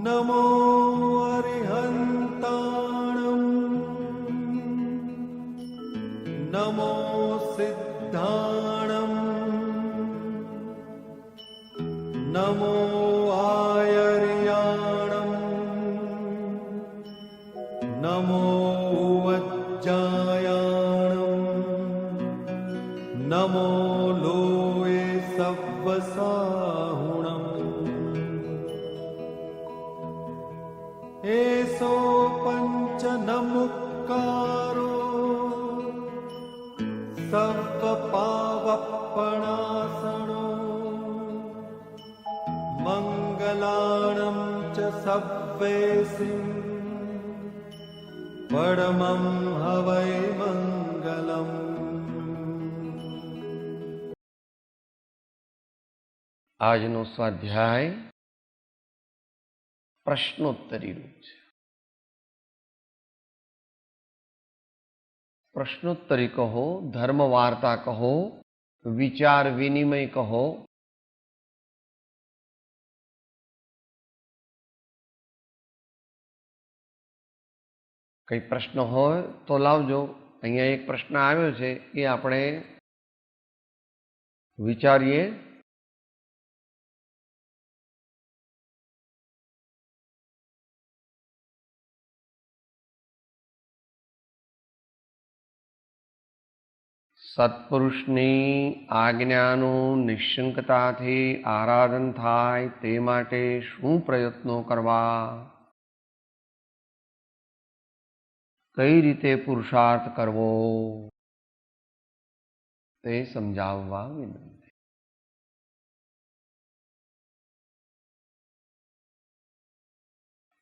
नमो अरिहन्ताणं नमो सिद्धाणं नमो आयर्याणं नमो वज्जायाणं नमो लोये सव्वसाहुणम् एसो पंच नमुक्कारो सर्वपावपणासनो मंगलाणं च सव्वेसिं परमं हवै मंगलम्। આજનો સ્વાધ્યાય પ્રશ્નોત્તરી રૂપ છે. પ્રશ્નોત્તરી કહો, ધર્મ વાર્તા કહો, વિચાર વિનિમય કહો, કઈ પ્રશ્ન હોય તો લાવજો. અહીંયા એક પ્રશ્ન આવ્યો છે એ આપણે વિચારીએ. સત્પુરુષની આજ્ઞાનું નિશ્ચંકતાથી આરાધન થાય તે માટે શું પ્રયત્નો કરવા, કઈ રીતે પુરુષાર્થ કરવો તે સમજાવવા વિનંતી.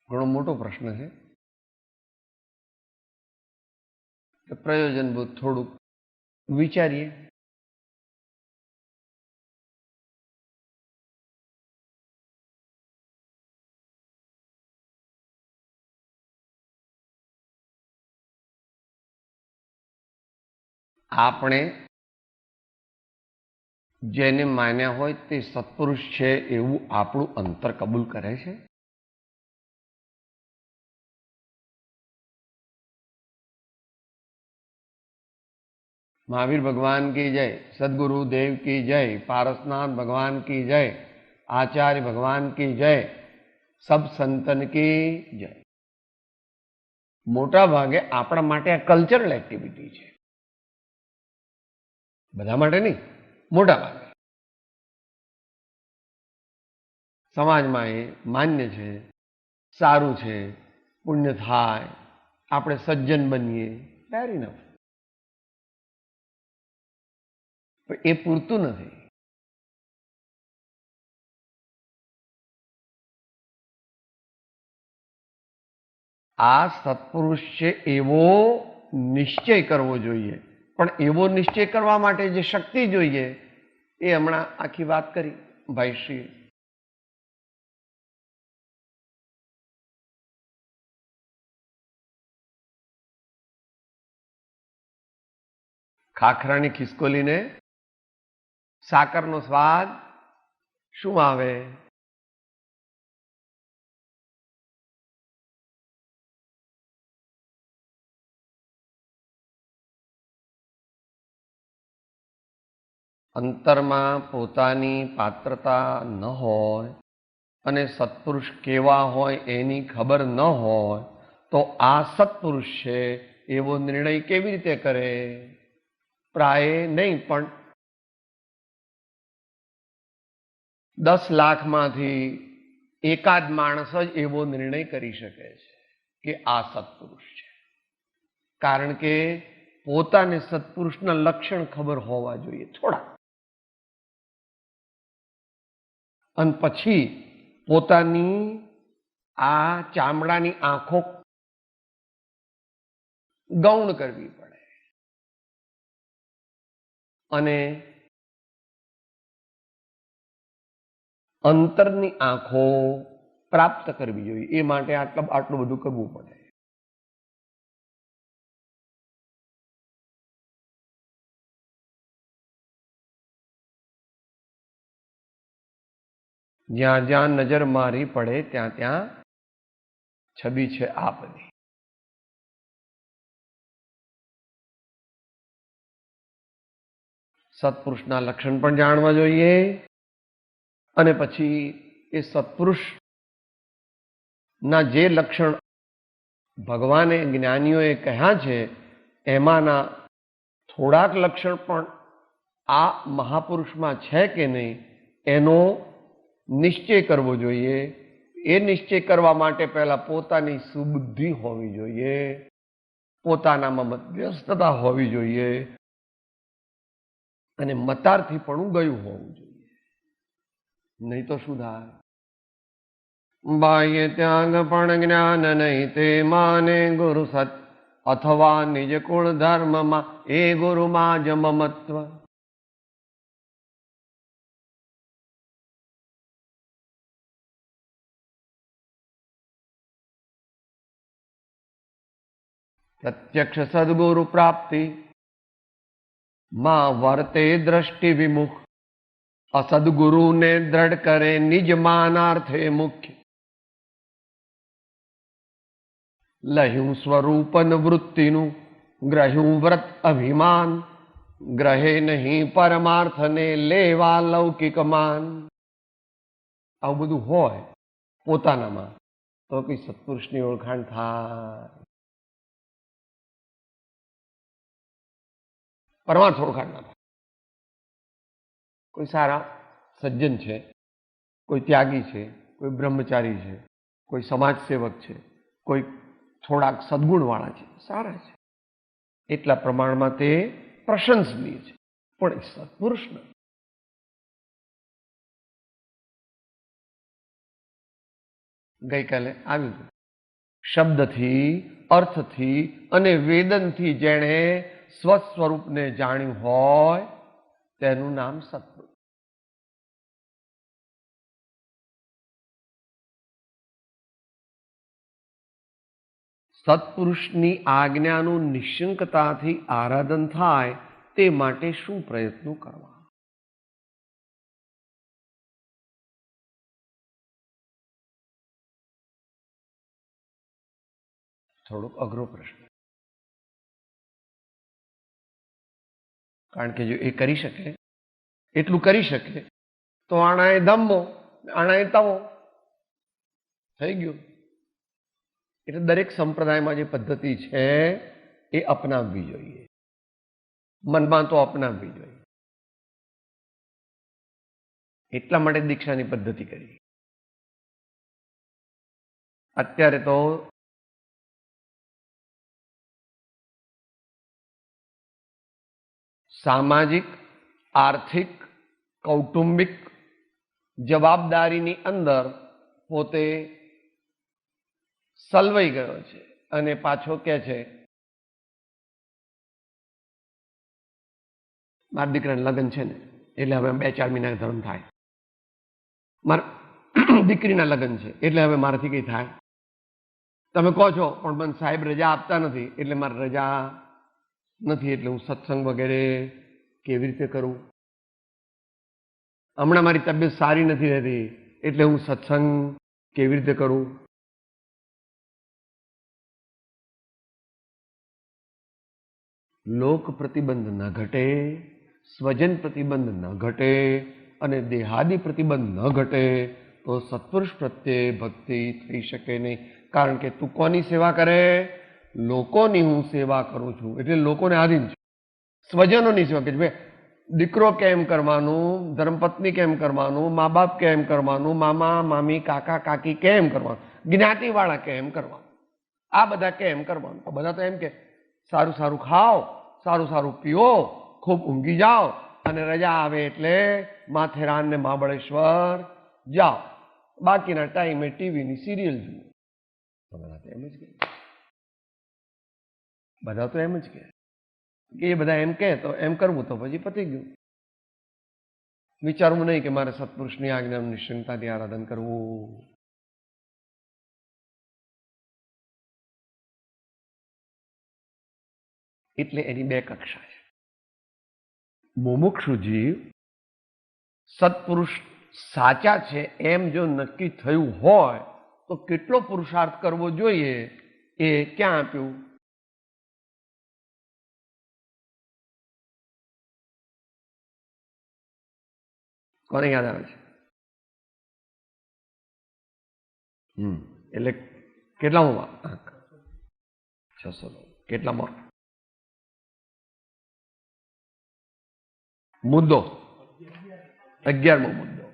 ઘણો મોટો પ્રશ્ન છે. પ્રયોજનભૂત થોડુંક વિચારીએ. આપણે જેને માન્યા હોય તે સત્પુરુષ છે એવું આપણું અંતર કબૂલ કરે છે. महावीर भगवान की जय, सदगुरु देव की जय, पारसनाथ भगवान की जय, आचार्य भगवान की जय, सब संतन की जय. मोटा भागे आपણા માટે આ કલ્ચરલ એક્ટિવિટી છે. બધા માટે નહીં, મોટા ભાગે સમાજમાં એ માન્ય છે, સારું છે, પુણ્ય થાય, આપણે સજ્જન બનીએ, ફેર ઇનફ. એ પૂરતું નથી. આ સત્પુરુષ છે એવો નિશ્ચય કરવો જોઈએ, પણ એવો નિશ્ચય કરવા માટે જે શક્તિ જોઈએ એ હમણાં આખી વાત કરી ભાઈશ્રીએ. ખાખરાની ખિસકોલીને સાકરનો સ્વાદ શું આવે? અંતરમાં પોતાની પાત્રતા ન હોય અને સત્પુરુષ કેવા હોય એની ખબર ન હોય તો આ સત્પુરુષ છે એવો નિર્ણય કેવી રીતે કરે? પ્રાય નહીં, પણ 10 લાખમાંથી એકાદ માણસ જ એવો નિર્ણય કરી શકે છે કે આ સત્પુરુષ છે. કારણ કે પોતાને સત્પુરુષના લક્ષણ ખબર હોવા જોઈએ થોડા, અને પછી પોતાની આ ચામડાની આંખો ગૌણ કરવી પડે અને અંતરની આંખો પ્રાપ્ત કરવી જોઈએ. એ માટે આટલું બધું કરવું પડે. જ્યાં જ્યાં નજર મારી પડે ત્યાં ત્યાં છબી છે આ બધી. સત્પુરુષના લક્ષણ પણ જાણવા જોઈએ અને પછી એ સત્પુરુષ ના જે લક્ષણ ભગવાને જ્ઞાનીઓએ કહ્યા છે એમાંના થોડાક લક્ષણ પણ આ મહાપુરુષમાં છે કે નહીં એનો નિશ્ચય કરવો જોઈએ. એ નિશ્ચય કરવા માટે પહેલા પોતાની સુબુદ્ધિ હોવી જોઈએ, પોતાનામાં મધ્યસ્થતા હોવી જોઈએ અને મતારથી પણ ગયું હોવું જોઈએ. નહીં તો શું થાય? બાહ્ય ત્યાગ પણ જ્ઞાન નહીં તે માને ગુરુ સત અથવા નિજ કુળ ધર્મમાં એ ગુરુમાં જ મમત્વ. પ્રત્યક્ષ સદગુરુ પ્રાપ્તિ માં વર્તે દ્રષ્ટિ વિમુખ અસદગુરુને દ્રઢ કરે નિજ માનાર્થે મુખ્ય. લહ્યું સ્વરૂપન વૃત્તિનું ગ્રહ્યું વ્રત અભિમાન ગ્રહે નહીં પરમાર્થને લેવા લૌકિક માન. આવું બધું હોય પોતાનામાં તો કઈ સત્પુરુષની ઓળખાણ થાય? પરમાર્થ ઓળખાણ ના થાય. કોઈ સારા સજ્જન છે, કોઈ ત્યાગી છે, કોઈ બ્રહ્મચારી છે, કોઈ સમાજ સેવક છે, કોઈ થોડાક સદગુણવાળા છે, સારા છે, એટલા પ્રમાણમાં તે પ્રશંસનીય છે, પણ એ સત્પુરુષ નથી. ગઈકાલે આવ્યું હતું, શબ્દથી, અર્થથી અને વેદનથી જેણે સ્વસ્વરૂપને જાણ્યું હોય તેનું નામ સત્પુરુષ. સત્પુરુષની આજ્ઞાનું નિશંકતાથી આરાધન થાય તે માટે શું પ્રયત્નો કરવા? થોડોક અઘરો પ્રશ્ન, કારણ કે જો એ કરી શકે, એટલું કરી શકે તો આણાએ ધમ્મો આણાએ તવો થઈ ગયું. એટલે દરેક સંપ્રદાયમાં જે પદ્ધતિ છે એ અપનાવવી જોઈએ, મનમાં તો અપનાવવી જોઈએ. એટલા માટે દીક્ષાની પદ્ધતિ કરી. અત્યારે તો સામાજિક, આર્થિક, કૌટુંબિક જવાબદારીની અંદર પોતે સલવાઈ ગયો છે અને પાછો કે છે મારા દીકરાના લગ્ન છે ને એટલે હવે 2-4 મહિના ધર્મ થાય, મારા દીકરીના લગ્ન છે એટલે હવે મારાથી કઈ થાય. તમે કહો છો પણ મને સાહેબ રજા આપતા નથી એટલે મારે રજા નથી, એટલે હું સત્સંગ વગેરે કેવી રીતે કરું? હમણાં મારી તબિયત સારી નથી રહેતી એટલે હું સત્સંગ કેવી રીતે કરું? લોક પ્રતિબંધ ન ઘટે, સ્વજન પ્રતિબંધ ન ઘટે અને દેહાદી પ્રતિબંધ ન ઘટે તો સત્પુરુષ પ્રત્યે ભક્તિ થઈ શકે નહીં. કારણ કે તું કોની સેવા કરે? લોકોની હું સેવા કરું છું, એટલે લોકોને આધીન છું. સ્વજનોની સેવા કે ભાઈ દીકરો કેમ કરવાનું, ધર્મપત્ની કેમ કરવાનું, મા બાપ કેમ કરવાનું, મામા મામી કાકા કાકી કેમ કરવાનું, જ્ઞાતિવાળા કેમ કરવાનું, આ બધા કેમ કરવાનું. બધા તો એમ કે સારું સારું ખાઓ, સારું સારું પીઓ, ખૂબ ઊંઘી જાઓ અને રજા આવે એટલે માથેરાન ને મહાબળેશ્વર જાઓ, બાકીના ટાઈમે ટીવીની સિરિયલ જુઓ. બધા તો એમ જ કે, બધા તો એમ જ કે એ બધા એમ કે તો એમ કરવું તો પછી પતી ગયું. વિચારવું નહીં કે મારે સત્પુરુષની આજ્ઞાનું નિશ્ચિંતાથી આરાધન કરવું. એટલે એની 2 કક્ષા છે. મુમુક્ષુ જીવ સત્પુરુષ સાચા છે એમ જો નક્કી થયું હોય તો કેટલો પુરુષાર્થ કરવો જોઈએ એ ક્યાં આપ્યું? કોને યાદ આવે છે? એટલે કેટલામાં? 600. કેટલામાં? મુદ્દો 11મો મુદ્દો,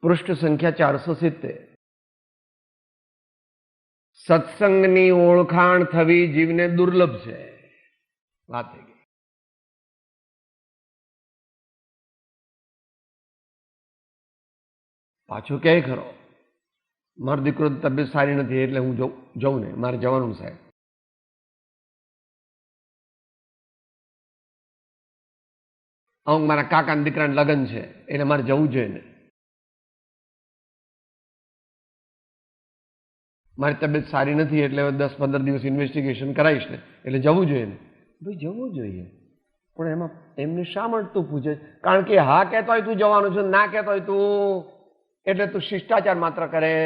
પૃષ્ઠ સંખ્યા 470. સત્સંગની ઓળખાણ થવી જીવને દુર્લભ છે. વાત થઈ ગઈ. પાછું ક્યાંય ખરો, મારો દીકરો તબિયત સારી નથી એટલે હું જઉં ને, મારે જવાનું સાહેબ. અમુક મારા કાકાના દીકરાના લગ્ન છે એટલે મારે જવું જોઈએ ને, મારી તબિયત સારી નથી એટલે 10-15 દિવસ ઇન્વેસ્ટિગેશન કરાવીશ ને એટલે જવું જોઈએ ને. ભાઈ જવું જોઈએ, પણ એમાં એમને શા માટે તું પૂછે? કારણ કે હા કહેતો હોય તું જવાનું છે, ના કહેતો હોય તું એટલે તું શિષ્ટાચાર માત્ર કરે.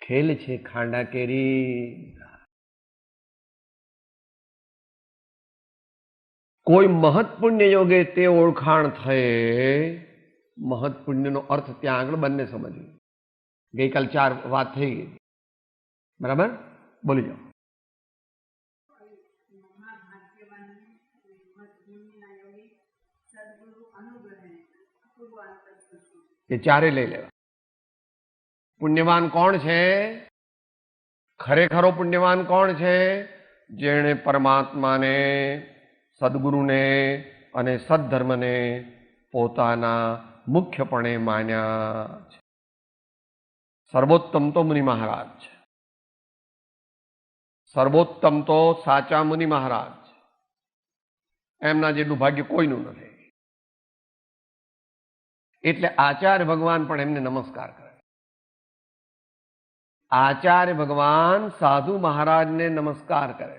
ખેલ છે ખાંડા કેરી. કોઈ મહત પુણ્ય યોગે તે ઓળખાણ થયે. મહત પુણ્યનો અર્થ ત્યાં આગળ બંને સમજવું. ગઈકાલ 4 વાત થઈ ગઈ, બરાબર? બોલી જાઓ. એ 4 લઈ લેવા. પુણ્યવાન કોણ છે? ખરેખરો પુણ્યવાન કોણ છે? જેણે પરમાત્માને, સદગુરુને અને સદ્ધર્મને પોતાના મુખ્યપણે માન્યા છે. સર્વોત્તમ તો મુનિ મહારાજ છે. સર્વોત્તમ તો સાચા મુનિ મહારાજ છે. એમના જેટલું ભાગ્ય કોઈનું નથી. એટલે આચાર્ય ભગવાન પણ એમને નમસ્કાર કરે. આચાર્ય ભગવાન સાધુ મહારાજને નમસ્કાર કરે.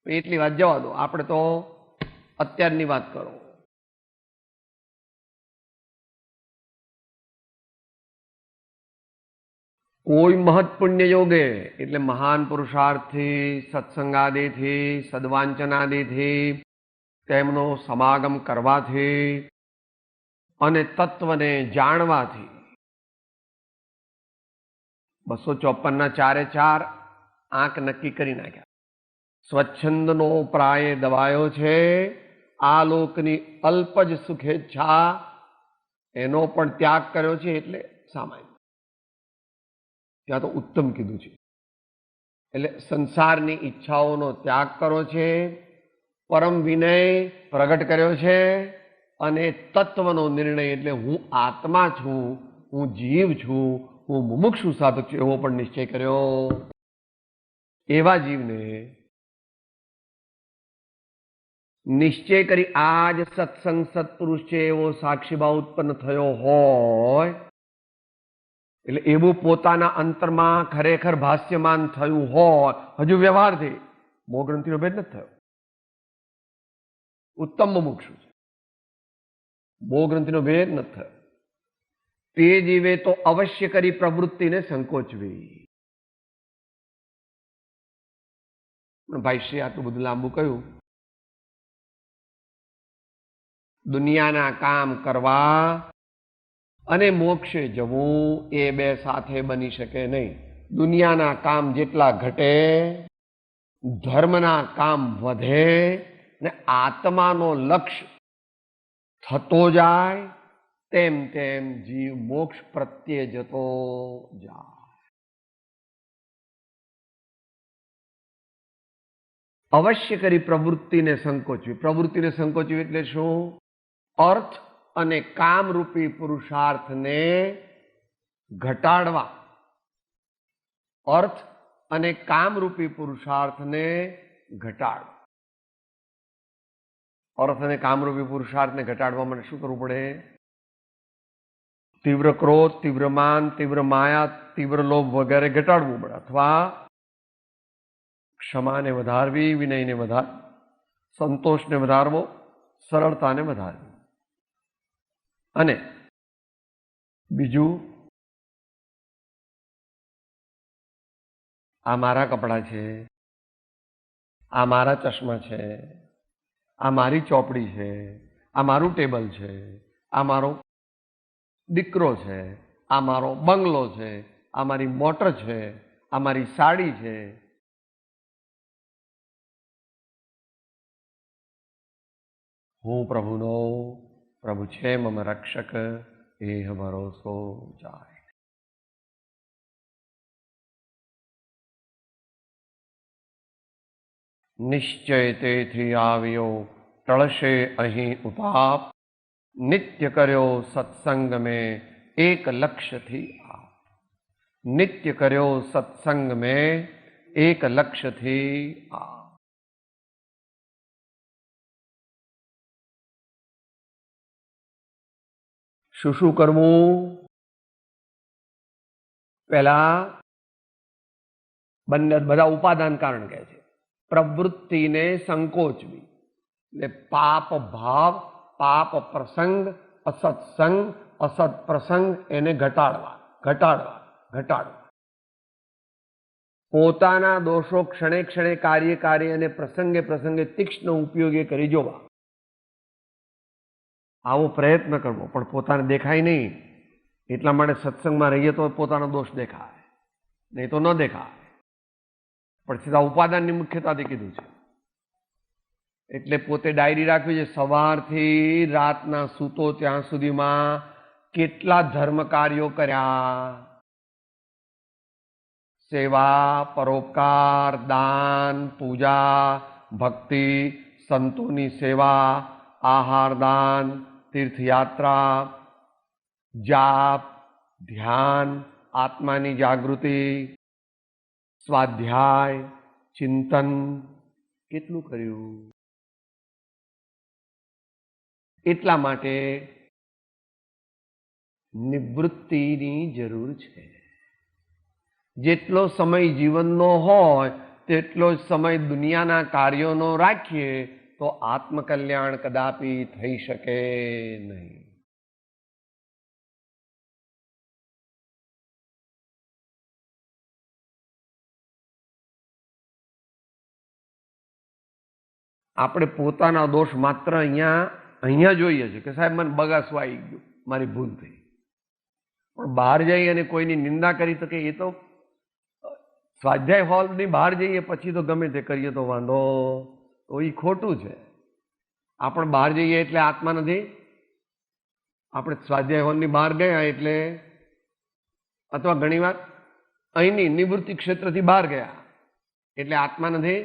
એટલી વાત જવા દો, આપણે તો અત્યારની વાત કરો. કોઈ મહત પુણ્ય યોગે એટલે મહાન પુરુષાર્થથી, સત્સંગાદિથી, સદવાંચનાદિથી, તેમનો સમાગમ કરવાથી અને તત્વને જાણવાથી 254ના 4 આંક નક્કી કરી નાખ્યા. સ્વચ્છંદનો પ્રાય દબાયો છે, આ લોકની અલ્પ જ સુખેચ્છા એનો પણ ત્યાગ કર્યો છે. એટલે સામાન્ય ત્યાં તો ઉત્તમ કીધું છે. એટલે સંસારની ઈચ્છાઓનો ત્યાગ કર્યો છે, પરમ વિનય પ્રગટ કર્યો છે અને તત્વનો નિર્ણય એટલે હું આત્મા છું, હું જીવ છું, હું મુમુક્ષુ સાધક છું એવો પણ નિશ્ચય કર્યો. એવા જીવને નિશ્ચય કરી આ જ સત્સંગ સત્પુરુષ છે એવો સાક્ષીભાવ ઉત્પન્ન થયો હોય, એટલે એવું પોતાના અંતરમાં ખરેખર ભાષ્યમાન થયું હોય, હજુ વ્યવહારથી મોહગ્રંથિનો ભેદ નથી થયો. ઉત્તમ મુમુક્ષુ છે, મોહગ્રંથિનો ભેદ નથી થયો. તે જીવે તો અવશ્ય કરી પ્રવૃત્તિને સંકોચવી. ભાઈ શ્રી આટલું બધું લાંબુ કહ્યું. દુનિયાના કામ કરવા અને મોક્ષે જવું એ બે સાથે બની શકે નહીં. દુનિયાના કામ જેટલા ઘટે, ધર્મના કામ વધે ને આત્માનો લક્ષ્ય થતો જાય, તેમ તેમ જીવ મોક્ષ પ્રત્યે જતો જાય. અવશ્ય કરી પ્રવૃત્તિને સંકોચવી. પ્રવૃત્તિને સંકોચવી એટલે શું? અર્થ અને કામરૂપી પુરુષાર્થને ઘટાડવા. અર્થ અને કામરૂપી પુરુષાર્થને ઘટાડવા. અર્થ અને કામરૂપી પુરુષાર્થને ઘટાડવા માટે શું કરવું પડે? તીવ્ર ક્રોધ, તીવ્ર માન, તીવ્ર માયા, તીવ્ર લોભ વગેરે ઘટાડવું પડે, અથવા ક્ષમાને વધારવી, વિનયને વધારવી, સંતોષને વધારવો, સરળતાને વધારવી. અને બીજું, આ મારા કપડાં છે, આ મારા ચશ્મા છે, આ મારી ચોપડી છે, આ મારું ટેબલ છે, આ મારો દીકરો છે, આ મારો બંગલો છે, આ મારી મોટર છે, આ મારી સાડી છે. હું પ્રભુનો, પ્રભુ છે મમ રક્ષક, એહ ભરોસો જાય. નિશ્ચય તેથી આવ્યો, ટળશે અહીં ઉતાપ, નિત્ય કર્યો સત્સંગ મેં એક લક્ષ્યથી આપ. નિત્ય કર્યો સત્સંગ મેં એક લક્ષ્યથી આપ. શું શું કરવું? પહેલા બધા ઉપાદાન કારણ કહે છે. પ્રવૃત્તિને સંકોચવી, એટલે પાપ ભાવ, પાપ પ્રસંગ, અસત્સંગ, અસત પ્રસંગ એને ઘટાડવા. પોતાના દોષો ક્ષણે ક્ષણે, કાર્ય અને પ્રસંગે પ્રસંગે તીક્ષ્ણ ઉપયોગે કરી જોવા. આવો પ્રયત્ન કરવો, પણ પોતાને દેખાય નહીં. એટલા માટે સત્સંગમાં રહીએ તો પોતાનો દોષ દેખાય, નહીં તો ન દેખાય. પણ સીધા ઉપાદાનની મુખ્યતાથી કીધું છે. એટલે પોતે ડાયરી રાખવી છે, સવારથી રાતના સૂતો ત્યાં સુધીમાં કેટલા ધર્મ કાર્યો કર્યા. સેવા, પરોપકાર, દાન, પૂજા, ભક્તિ, સંતોની સેવા, આહાર દાન, તીર્થયાત્રા, જાપ, ધ્યાન, આત્માની જાગૃતિ, સ્વાધ્યાય, ચિંતન, કેટલું કર્યું. એટલા માટે નિવૃત્તિની જરૂર છે. જેટલો સમય જીવનનો હોય તેટલો જ સમય દુનિયાના કાર્યોનો રાખીએ તો આત્મકલ્યાણ કદાપી થઈ શકે નહીં. આપણે પોતાના દોષ માત્ર અહીંયા જોઈએ છે કે સાહેબ મને બગાસવા આવી ગયું, મારી ભૂલ થઈ. પણ બહાર જઈ અને કોઈની નિંદા કરી શકે એ તો સ્વાધ્યાય હોલની બહાર જઈએ પછી તો ગમે તે કરીએ તો વાંધો, તો એ ખોટું છે. આપણે બહાર જઈએ એટલે આત્મા નથી. આપણે સ્વાધ્યાય હોલની બહાર ગયા એટલે, અથવા ઘણીવાર અહીંની નિવૃત્તિ ક્ષેત્રથી બહાર ગયા એટલે આત્મા નથી.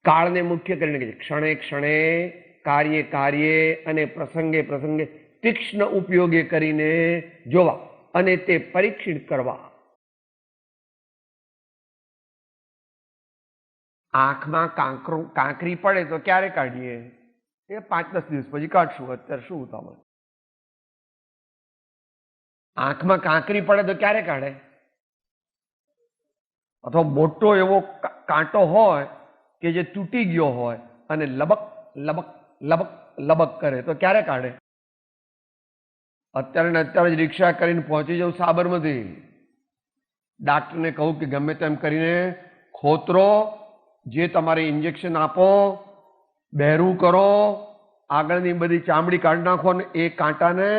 કાળને મુખ્ય કરીને કહે છે, ક્ષણે ક્ષણે, કાર્યે અને પ્રસંગે તીક્ષ્ણ ઉપયોગે કરીને જોવા અને તે પરીક્ષિત કરવા. આંખમાં કાંકરી પડે તો ક્યારે કાઢીએ? એ 5-10 દિવસ પછી કાઢશું, અત્યારે શું ઉતાવળ? આંખમાં કાંકરી પડે તો ક્યારે કાઢે? અથવા મોટો એવો કાંટો હોય કે જે તૂટી ગયો હોય અને લબક કરે તો ક્યારે કાઢે? અત્યારે જ રિક્ષા કરીને પહોંચી જાઉં સાબરમતી, ડાક્ટરને કહું કે ગમે તેમ કરીને ખોતરો, જે તમારે ઇન્જેક્શન આપો, બહેરું કરો, આગળની બધી ચામડી કાઢી નાખો ને એ કાંટાને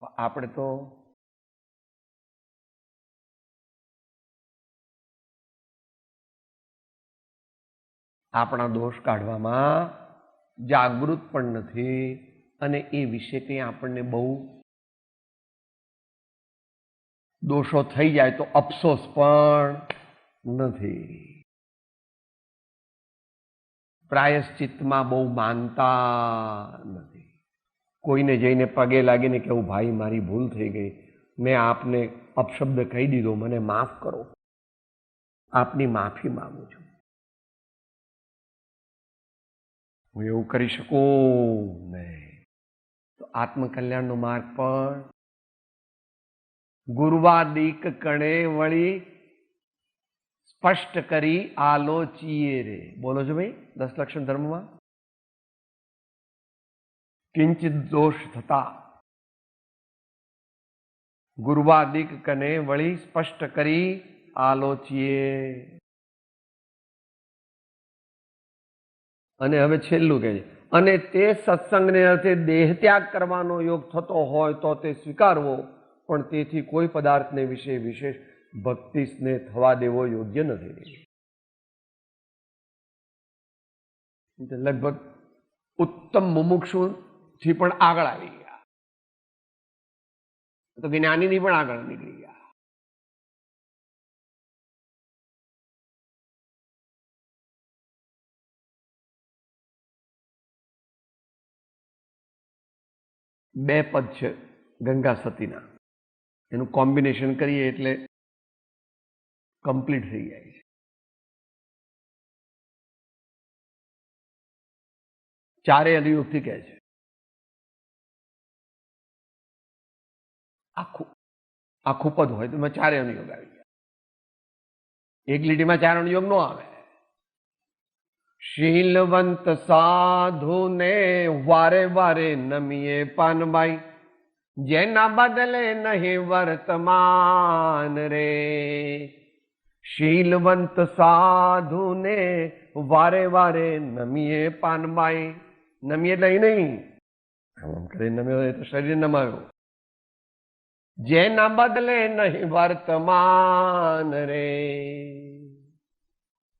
આપણે તો આપણા દોષ કાઢવામાં જાગૃત પણ નથી અને એ વિશે કંઈ આપણને બહુ દોષો થઈ જાય તો અફસોસ પણ નથી. પ્રાયશ્ચિતમાં બહુ માનતા નથી. કોઈને જઈને પગે લાગીને કહેવું, ભાઈ મારી ભૂલ થઈ ગઈ, મેં આપને અપશબ્દ કહી દીધો, મને માફ કરો. આપની માફી માંગુ છું. હું એવું કરી શકું નહીં. તો આત્મકલ્યાણનો માર્ગ પણ ગુરુવાદિક કણે વળી સ્પષ્ટ કરી આલોચીએ રે. બોલો છો ભાઈ 10 લક્ષણ ધર્મમાં. કિંચિત દોષ થતા ગુરુવાદિક કને વળી સ્પષ્ટ કરી આલોચીએ. અને હવે છેલ્લું કહે છે, અને તે સત્સંગને અર્થે દેહ ત્યાગ કરવાનો યોગ થતો હોય તો તે સ્વીકારવો, પણ તેથી કોઈ પદાર્થને વિશે વિશેષ ભક્તિ સ્નેહ થવા દેવો યોગ્ય નથી. લગભગ ઉત્તમ મુમુક્ષુથી પણ આગળ આવી ગયા, તો જ્ઞાનીની પણ આગળ નીકળી ગયા. બે પદ છે ગંગા સતીના, એનું કોમ્બિનેશન કરીએ એટલે કમ્પ્લીટ થઈ જાય છે. ચારે અનુયોગથી કહે છે. આખું પદ હોય તો એમાં ચારે અનુયોગ આવી ગયા. એક લીટીમાં ચાર અનુયોગ નો આવે. શીલવંત સાધુને વારે વારે નમીએ પાનબાઈ, જેના બદલે નહીં વર્તમાન રે. શીલવંત સાધુને વારે વારે નમીએ પાનબાઈ. નમીએ એટલે નહીં આમ કરી નમ્યો તો શરીર નમાયો. જેના બદલે નહીં વર્તમાન રે.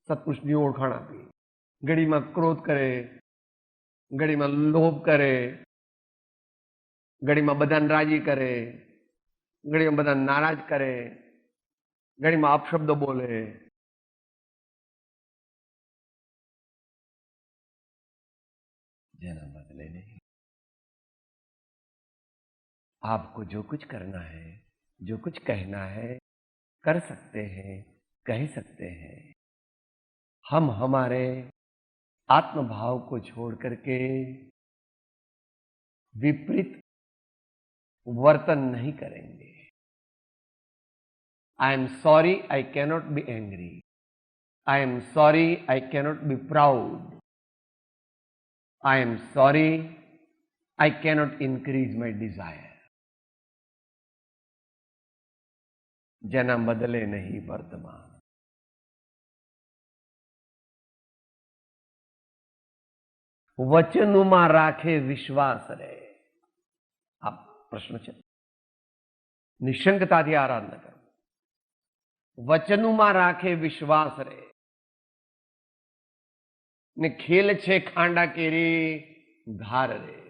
સત્પુરુષની ઓળખાણ આપી. ઘડીમાં ક્રોધ કરે, ઘડીમાં લોભ કરે, ઘડીમાં બધાને રાજી કરે, ઘડીમાં બધાને નારાજ કરે, ઘડીમાં અપશબ્દો બોલે. જેના બદલે નહીં. आपको जो कुछ करना है, जो कुछ कहना है, कर सकते हैं, कह सकते हैं. हम हमारे आत्मभाव को छोड़ करके विपरीत वर्तन नहीं करेंगे. I am sorry, I cannot be angry. I am sorry, I cannot be proud. I am sorry, I cannot increase my desire. જેના બદલે નહીં વર્તમાન. વચનમાં રાખે વિશ્વાસ રે. આ પ્રશ્ન છે. નિશંકતાથી આરાધના કરો. વચનમાં રાખે વિશ્વાસ રે. ને ખેલ છે ખાંડા કેરી ધાર રે.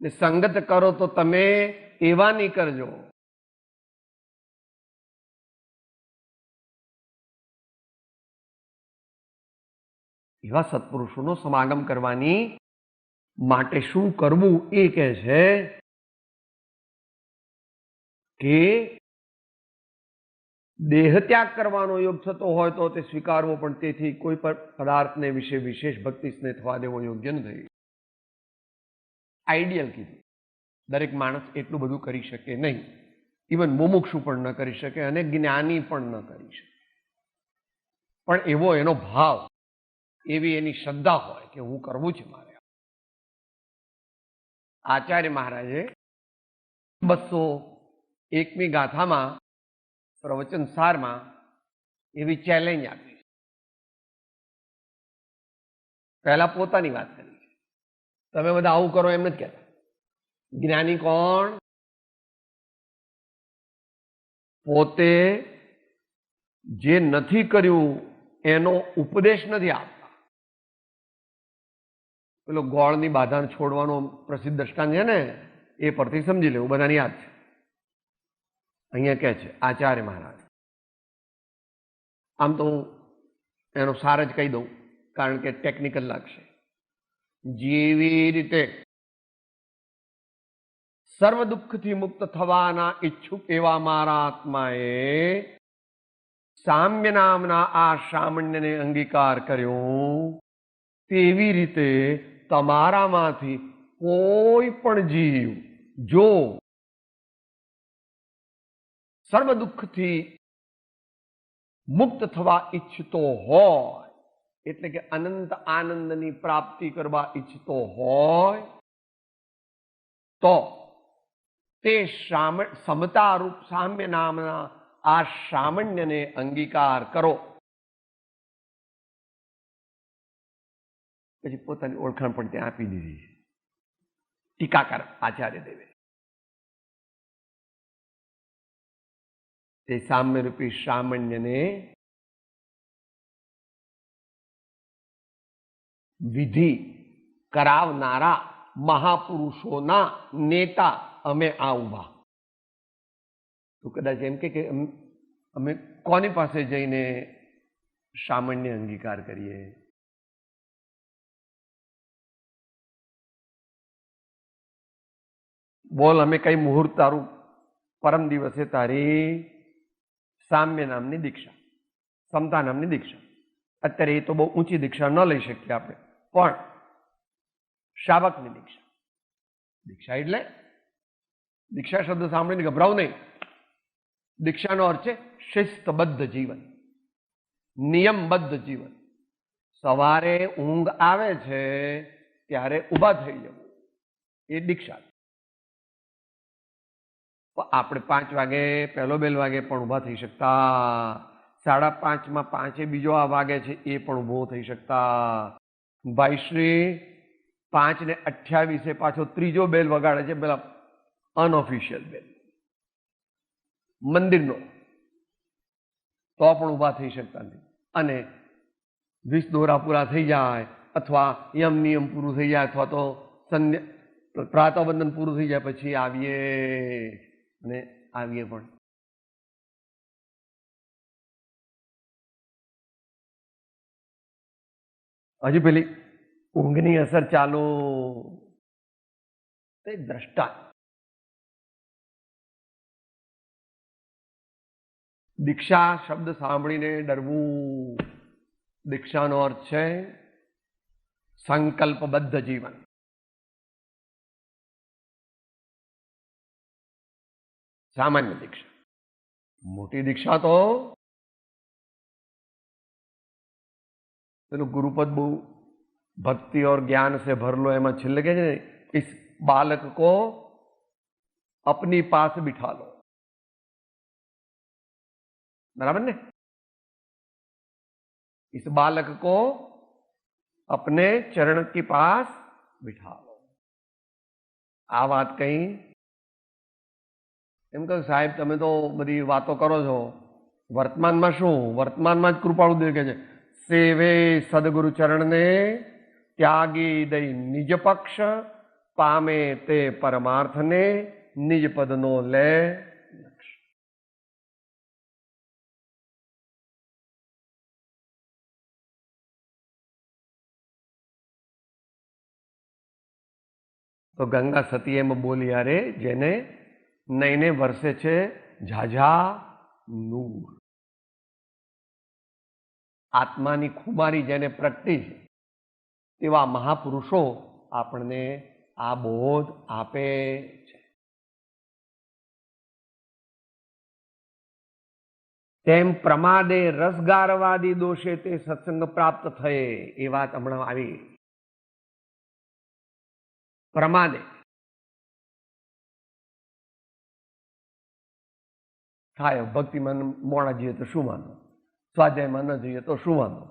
ને સંગત કરો તો તમે એવા નહીં કરજો. એવા સત્પુરુષોનો સમાગમ કરવાની માટે શું કરવું એ કહે છે કે દેહ ત્યાગ કરવાનો યોગ થતો હોય તો તે સ્વીકારવો, પણ તેથી કોઈ પણ પદાર્થને વિશે વિશેષ ભક્તિ સ્નેહ થવા દેવો યોગ્ય નથી. આઈડિયલ કીધું. દરેક માણસ એટલું બધું કરી શકે નહીં. ઇવન મુમુક્ષુ પણ ન કરી શકે અને જ્ઞાની પણ ન કરી શકે. પણ એવો એનો ભાવ, એવી એની શ્રદ્ધા હોય કે હું કરવું છે મારે. આચાર્ય મહારાજે 201મી ગાથામાં પ્રવચન સારમાં એવી ચેલેન્જ આપી. પહેલા પોતાની વાત કરી છે. તમે બધા આવું કરો એમ નથી કહેતા. જ્ઞાની કોણ? પોતે જે નથી કર્યું એનો ઉપદેશ નથી આપતા. પેલો ગોળની બાધાને છોડવાનો પ્રસિદ્ધ દ્રષ્ટાંત છે ને, એ પરથી સમજી લેવું, બધાની યાદ છે. અહીંયા કહે છે આચાર્ય મહારાજ. આમ તો હું એનો સાર જ કહી દઉં, કારણ કે ટેકનિકલ લાગશે. જેવી રીતે સર્વ દુઃખથી મુક્ત થવાના ઈચ્છુક એવા મારા આત્માએ સામ્ય નામના આ સામાન્યને અંગીકાર કર્યો, તેવી રીતે તમારામાંથી કોઈ પણ જીવ જો સર્વ દુઃખથી મુક્ત થવા ઈચ્છતો હોય, એટલે કે અનંત આનંદની પ્રાપ્તિ કરવા ઈચ્છતો હોય, તો તે સમતારૂપ સામ્ય નામના આ સામાન્યને અંગીકાર કરો. પછી પોતાની ઓળખાણ પણ ત્યાં આપી દીધી છે ટીકાકાર આચાર્ય દેવે. તે સામ્યરૂપી સામાન્યને વિધિ કરાવનારા મહાપુરુષોના નેતા અમે આ ઉભા. તો કદાચ એમ કે અમે કોની પાસે જઈને સામાન્ય અંગીકાર કરીએ? બોલ, અમે કઈ મુહૂર્ત તારું પરમ દિવસે તારી સામ્ય નામની દીક્ષા, સમતા નામની દીક્ષા. અત્યારે એ તો બહુ ઊંચી દીક્ષા ન લઈ શકીએ આપણે, પણ શાવકની દીક્ષા. દીક્ષા એટલે દીક્ષા શબ્દ સાંભળીને ગભરાવું નહીં. દીક્ષાનો અર્થ છે શિસ્તબદ્ધ જીવન, નિયમબદ્ધ જીવન. સવારે ઊંઘ આવે છે ત્યારે ઊભા થઈ જવું, એ દીક્ષા. આપણે 5 વાગે પહેલો બેલ વાગે પણ ઊભા થઈ શકતા, 5:30 5 બીજો આ વાગે છે એ પણ ઊભો થઈ શકતા. ભાઈશ્રી 5:28 પાછો ત્રીજો બેલ વગાડે છે, પેલા અનઓફિશિયલ બેલ મંદિરનો, તો પણ ઊભા થઈ શકતા નથી. અને 20 દોરા પૂરા થઈ જાય, અથવા યમ નિયમ પૂરું થઈ જાય, અથવા તો પ્રાતઃવંદન પૂરું થઈ જાય પછી આવીએ અને આવીએ પણ. હજી પેલી ઊંઘની અસર ચાલુ, દ્રષ્ટા. દીક્ષા શબ્દ સાંભળીને ડરવું. દીક્ષાનો અર્થ છે સંકલ્પબદ્ધ જીવન. સામાન્ય દીક્ષા. મોટી દીક્ષા તો પેલું ગુરુપદ બહુ भक्ति और ज्ञान से भर लो, एम छेल्ले के इस बालक को अपनी पास बिठा लो. बराबर ने? इस बालक को अपने चरण के पास बिठा लो. आ बात कही एम कह साहेब तमे तो बड़ी वातो करो छो, वर्तमान में शू? वर्तमान में ज कृपाळु देव कहे सेवे सदगुरु चरण ने त्यागी दई निज पक्ष, पामे ते परमार्थ ने निज पद नो ले लक्ष्य. तो गंगा सती एम बोली, अरे जेने नैने वर्षे छे झाझा नूर. आत्मानी खुमारी जेने प्रगटी है तेवा महापुरुषो आपने आ बोध आपे छे. तेम प्रमादे रसगारवादी दोषे ते सत्संग प्राप्त थये, ए वात हमणां आवी. प्रमादे थाय भक्तिमां मोड़ा जईए तो शुं वांधो, स्वाध्यायमां न जईए तो शुं वांधो,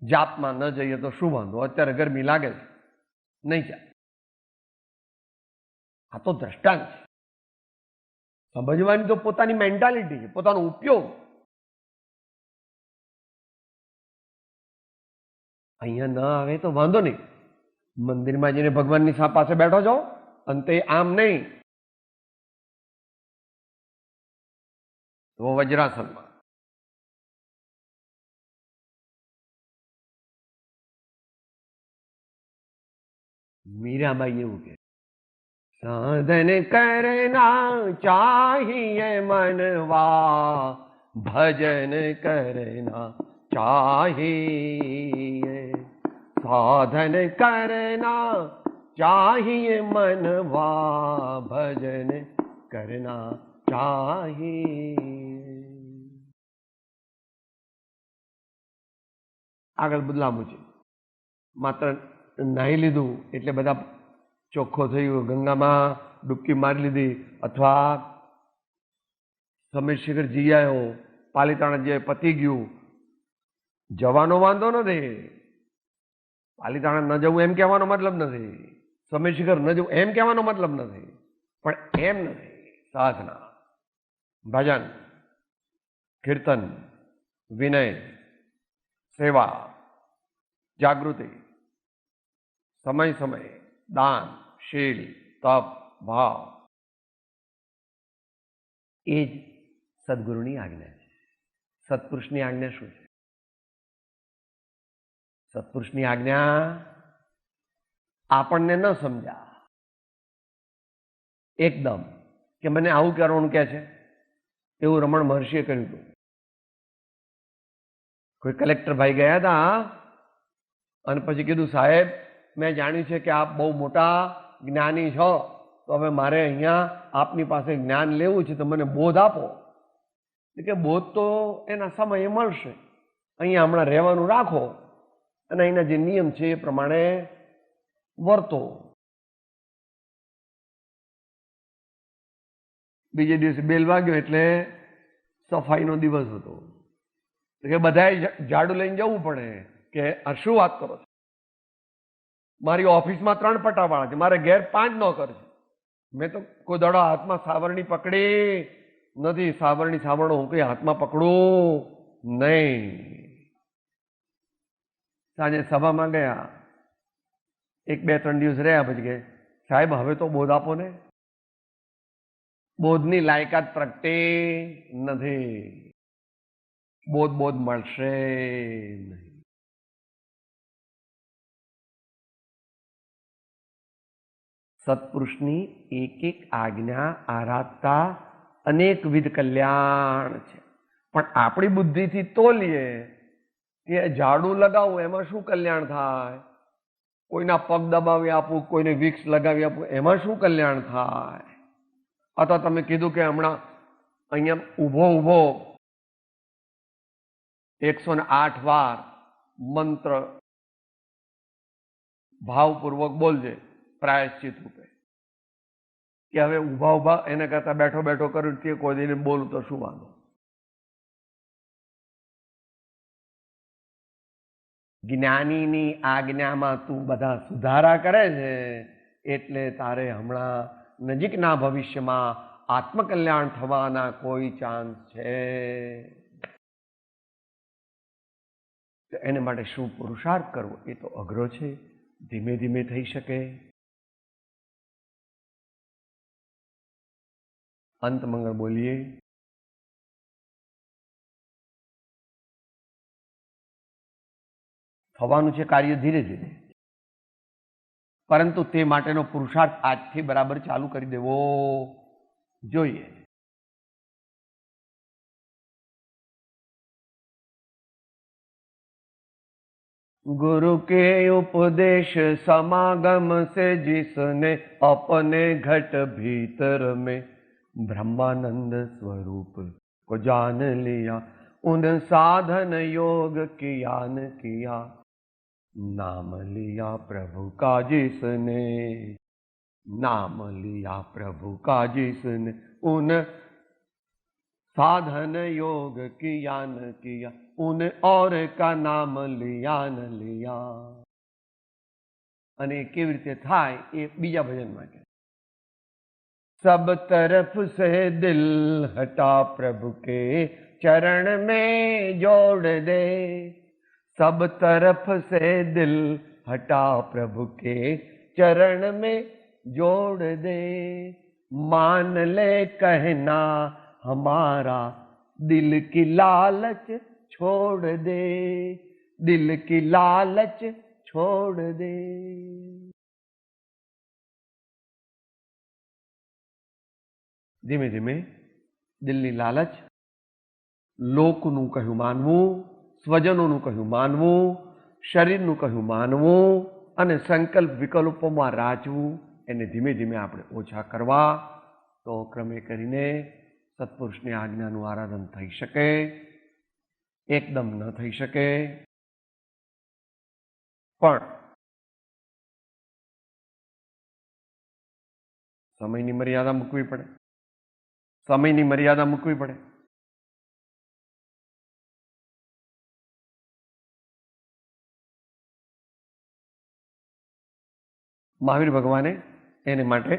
जापमां न जईए तो शुं वांधो, अत्यारे गरमी लागे छे नहीं चाले. आ तो दृष्टांत छे. समजवानी तो पोतानी मेंटालिटी छे, पोतानो उपयोग. अहींया न आवे तो वांधो नहीं, मंदिरमां जईने भगवाननी પાસે બેઠો છો અને તે આમ નહીં તો વજ્રાસનમાં. मीराबाई એવું કે साधन करना चाहिए मनवा, भजन करना चाहिए, साधन करना चाहिए मनवा, भजन करना चाहिए. આગળ બદલાવું છે. માત્ર નાહી લીધું એટલે બધા ચોખ્ખો થયું, ગંગામાં ડૂબકી મારી લીધી, અથવા સમીર શિખર જી આવ્યો, પાલીતાણા જે પતી ગયું, જવાનો વાંધો નથી. પાલીતાણા ન જવું એમ કહેવાનો મતલબ નથી, સમીર શિખર ન જવું એમ કહેવાનો મતલબ નથી, પણ એમ નથી. સાધના, ભજન, કીર્તન, વિનય, સેવા, જાગૃતિ, સમય સમય, દાન, શીલ, તપ, ભાવ, એ જ સદગુરુની આજ્ઞા છે. સત્પુરુષની આજ્ઞા શું છે? સત્પુરુષની આજ્ઞા આપણને ન સમજા એકદમ કે મને આવું કરવાનું કે છે, એવું રમણ મહર્ષિએ કર્યું હતું. કોઈ કલેક્ટર ભાઈ ગયા હતા અને પછી કીધું, સાહેબ મેં જાણ્યું છે કે આપ બહુ મોટા જ્ઞાની છો, તો હવે મારે અહીંયા આપની પાસે જ્ઞાન લેવું છે, તો મને બોધ આપો. કે બોધ તો એના સમયે મળશે, અહીંયા હમણાં રહેવાનું રાખો અને અહીંના જે નિયમ છે એ પ્રમાણે વર્તો. બીજે દિવસે બેલ વાગ્યો એટલે સફાઈનો દિવસ હતો, કે બધાએ ઝાડુ લઈને જવું પડે કે આ શું વાત કરો છો, મારી ઓફિસમાં 3 પટાવાળા છે, મારે ઘેર 5 નોકર છે, મેં તો કોઈ દાડો હાથમાં સાવરણી પકડી નથી, સાવરણી સાવરણો હું કઈ હાથમાં પકડું નહીં. સાંજે સભામાં ગયા, 1-2-3 દિવસ રહ્યા, પછી કે સાહેબ હવે તો બોધ આપો ને. બોધની લાયકાત પ્રગટી નથી, બોધ મળશે નહીં. સત્પુરુષની એક એક આજ્ઞા આરાધતા અનેકવિધ કલ્યાણ છે, પણ આપણી બુદ્ધિથી તોલીએ કે ઝાડુ લગાવું એમાં શું કલ્યાણ થાય, કોઈના પગ દબાવી આપવું, કોઈને વિક્સ લગાવી આપવું એમાં શું કલ્યાણ થાય. અથવા તમે કીધું કે હમણાં અહીંયા ઊભો 108 વાર મંત્ર ભાવપૂર્વક બોલજે પ્રાયશ્ચિત રૂપે, કે હવે ઊભા એના કરતા બેઠો કરું કે કોઈ દિને બોલું તો શું વાંધો. જ્ઞાનીની આજ્ઞામાં તું બધા સુધારા કરે છે એટલે તારે હમણાં નજીકના ભવિષ્યમાં આત્મકલ્યાણ થવાના કોઈ ચાન્સ છે. એને માટે શું પુરુષાર્થ કરવો એ તો અઘરો છે, ધીમે ધીમે થઈ શકે. અંત મંગળ બોલીએ. થવાનું છે કાર્ય ધીરે ધીરે, પરંતુ તે માટેનો પુરુષાર્થ આજથી બરાબર ચાલુ કરી દેવો જોઈએ. गुरु के उपदेश समागम से जिसने अपने घट भीतर में ब्रह्मानंद स्वरूप को जान लिया, उन साधन योग किया न किया, नाम लिया प्रभु का जिसने, नाम लिया प्रभु का जिसने, उन साधन योग किया न किया, उन और का नाम लिया न लिया. અને કેવી રીતે થાય એ બીજા ભજનમાં કહે. सब तरफ से दिल हटा प्रभु के चरण में जोड़ दे, सब तरफ से दिल हटा प्रभु के चरण में जोड़ दे, मान ले कहना हमारा दिल की लालच छोड़ दे, दिल की लालच छोड़ दे. ધીમે ધીમે દિલની લાલચ લોકનું કહ્યું માનવું, સ્વજનોનું કહ્યું માનવું, શરીરનું કહ્યું માનવું અને સંકલ્પ વિકલ્પોમાં રાચવું, એને ધીમે ધીમે આપણે ઓછા કરવા, તો ક્રમે કરીને સત્પુરુષની આજ્ઞાનું આરાધન થઈ શકે. એકદમ ન થઈ શકે, પણ સમયની મર્યાદા મૂકવી પડે. સમયની મર્યાદા મૂકવી પડે. મહાવીર ભગવાને એને માટે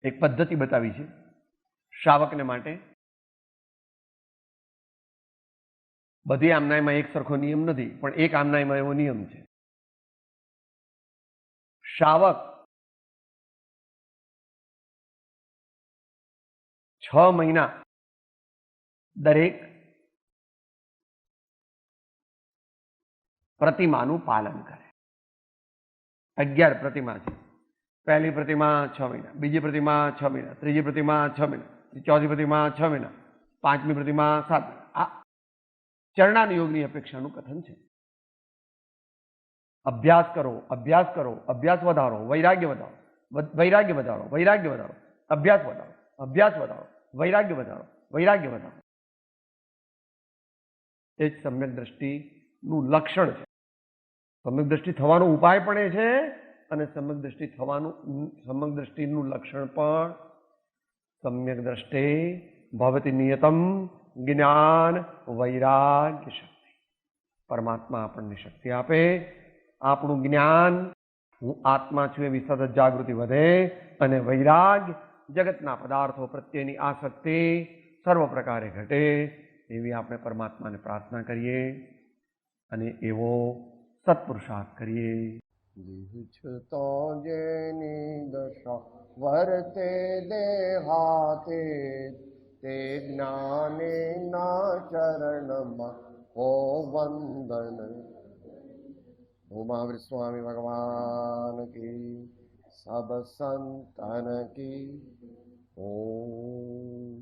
એક પદ્ધતિ બતાવી છે. શ્રાવકને માટે બધી આમનાઈમાં એક સરખો નિયમ નથી, પણ એક આમનાઈમાં એવો નિયમ છે. શ્રાવક 6 મહિના દરેક પ્રતિમાનું પાલન કરે. 11 પ્રતિમા છે. પહેલી પ્રતિમા 6 મહિના, બીજી પ્રતિમા 6 મહિના, ત્રીજી પ્રતિમા 6 મહિના, ચોથી પ્રતિમા 6 મહિના, પાંચમી પ્રતિમા 7 મહિના. આ ચરણાન યોગની અપેક્ષાનું કથન છે. અભ્યાસ કરો, અભ્યાસ કરો, અભ્યાસ વધારો, વૈરાગ્ય વધારો, વૈરાગ્ય વધારો, વૈરાગ્ય વધારો, અભ્યાસ વધારો, અભ્યાસ વધારો, વૈરાગ્ય વધારો, વૈરાગ્ય વધારો. એ જ સમ્યક દ્રષ્ટિનું લક્ષણ છે. સમ્યક દ્રષ્ટિ થવાનો ઉપાય પણ એ છે અને સમ્યક દ્રષ્ટિ થવાનું સમ્યક દ્રષ્ટિનું લક્ષણ પણ સમ્યક દ્રષ્ટિ ભવતિ નિયતમ જ્ઞાન વૈરાગ્ય શક્તિ. પરમાત્મા આપણને શક્તિ આપે, આપણું જ્ઞાન, હું આત્મા છું એવી સતત જાગૃતિ વધે અને વૈરાગ્ય, જગતના પદાર્થો પ્રત્યેની આસક્તિ સર્વ પ્રકારે ઘટે, એવી આપણે પરમાત્માને પ્રાર્થના કરીએ અને એવો સત્પુરુષાર્થ કરીએ. વિછતો જેની દશા વર્તે દેહાતે, તે જ્ઞાને ના ચરણમાં હો વંદન. મહાવીર સ્વામી ભગવાન કી, સબ સંતન કી. ઓમ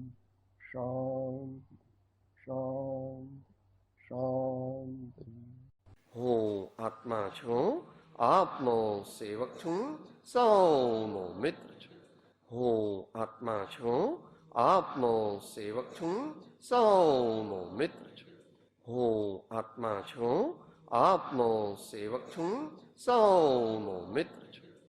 શાંતિ શાંતિ શાંતિ. હું આત્મા છું, આપનો સેવક છું, સૌનો મિત્ર છું. હું આત્મા છું, આપનો સેવક છું, સૌનો મિત્ર છું. હું આત્મા છું, આપનો સેવક છું, સૌનો મિત્ર